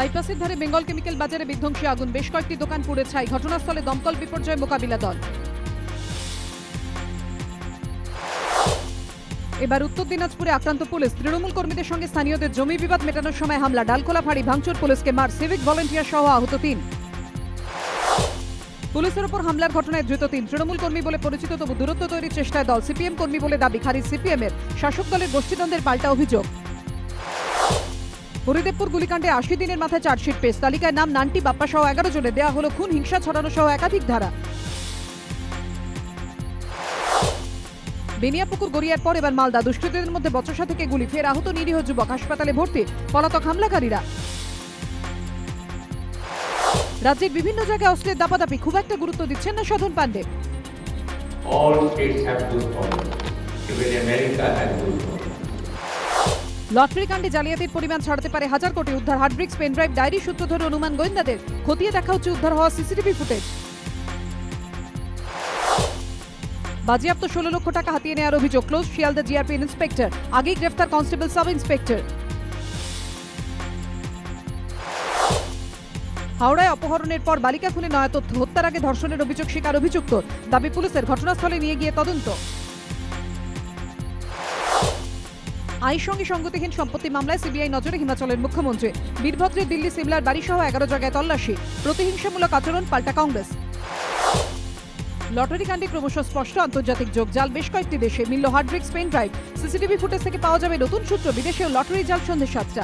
বাইপাসের ধারে বেঙ্গল কেমিক্যাল বাজারে বিধ্বংসী আগুন, বেশ কয়েকটি দোকান পুড়ে ছাই। ঘটনাস্থলে দমকল বিপর্যয় মোকাবিলা দল। এবার উত্তর দিনাজপুরে আক্রান্ত পুলিশ। তৃণমূল কর্মীদের সঙ্গে স্থানীয়দের জমি বিবাদ মেটানোর সময় হামলা, ডালখোলা ফাঁড়ি ভাঙচুর, পুলিশকে মার, সিভিক ভলেন্টিয়ার সহ আহত 3। পুলিশের উপর হামলার ঘটনায় ধৃত 3 তৃণমূল কর্মী বলে পরিচিত, তবু দূরত্ব তৈরির চেষ্টায় দল। সিপিএম কর্মী বলে দাবি, খারিজ সিপিএমের। শাসক দলের গোষ্ঠীদ্বন্দ্বের পাল্টা অভিযোগ। হরিদেবপুর গুলিকাণ্ডে 80 দিনের মাথায় চার্জশিট পেশ। তালিকায় নাম নান্টি বাপ্পা সহ 11 জনের। দেওয়া হলো খুন, হিংসা ছড়ানো সহ একাধিক ধারা। বেনিয়াপুকুর গড়িয়ার পর এবার মালদা। দুষ্কৃতীদের মধ্যে বচসা থেকে গুলি, ফের আহত নিরীহ যুবক। হাসপাতালে ভর্তি, পলাতক হামলাকারীরা। রাজ্যের বিভিন্ন জায়গায় অস্ত্রের দাপাদাপি, খুব একটা গুরুত্ব দিচ্ছেন না সাধন পাণ্ডে। লটারি কাণ্ডে জালিয়াতির পরিমাণ ছাড়তে পারে 1000 কোটি। উদ্ধার হার্ডব্রিক্স, পেনড্রাইভ, ডায়েরি সূত্র ধরে অনুমান গোয়েন্দাদের। খতিয়ে দেখা হচ্ছে উদ্ধার হওয়া সিসিটিভি ফুটেজ। বাজেয়াপ্ত 16 লক্ষ টাকা হাতিয়ে নেওয়ার অভিযোগ। ক্লোজ শিয়ালদা জিআরপি ইন্সপেক্টর, আগেই গ্রেফতার কনস্টেবল সাব ইন্সপেক্টর। হাওড়ায় অপহরণের পর বালিকা খুনে নয়া তথ্য। হত্যার আগে ধর্ষণের অভিযোগ স্বীকার অভিযুক্ত। দাবি পুলিশের, ঘটনাস্থলে নিয়ে গিয়ে তদন্ত। আইন সঙ্গে সঙ্গতিহীন সম্পত্তি মামলায় সিবিআই নজরে হিমাচলের মুখ্যমন্ত্রী। বীরভদ্রের দিল্লি সিমলার বাড়ি সহ 11 জায়গায় তল্লাশি। প্রতিহিংসামূলক আচরণ, পাল্টা কংগ্রেস। লটারি কাণ্ডে ক্রমশ স্পষ্ট আন্তর্জাতিক যোগ জাল। বেশ কয়েকটি দেশে মিলল হার্ডব্রিক্স, পেন ড্রাইভ। সিসিটিভি ফুটেজ থেকে পাওয়া যাবে নতুন সূত্র। বিদেশেও লটারি জাল সন্ধ্যে 7টা।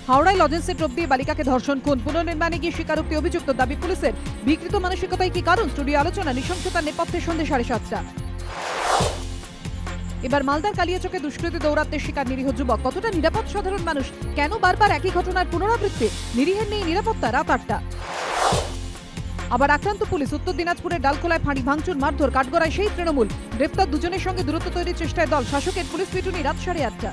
হাওড়ায় লজেন্সের টোপ দিয়ে বালিকাকে ধর্ষণ, খুন, পুনর্নির্মাণে গিয়ে স্বীকারোক্তি অভিযুক্ত। দাবি পুলিশের, বিকৃত মানসিকতাই কি কারণ? স্টুডিও আলোচনা, নৃশংসতার নেপথ্যে সন্ধ্যে 7:30। এবার মালদার কালিয়াচকে দুষ্কৃতী দৌরাত্মের শিকার নিরীহ যুবক। কতটা নিরাপদ সাধারণ মানুষ? কেন বারবার একই ঘটনার পুনরাবৃত্তি? নিরীহের নেই নিরাপত্তা। রাত 8টা। আবার আক্রান্ত পুলিশ। উত্তর দিনাজপুরের ডালখোলায় ফাঁড়ি ভাঙচুর, মারধর, কাঠগড়ায় সেই তৃণমূল। গ্রেফতার দুজনের সঙ্গে দূরত্ব তৈরির চেষ্টায় দল। শাসকের পুলিশ পিটুনি, রাত 8:30।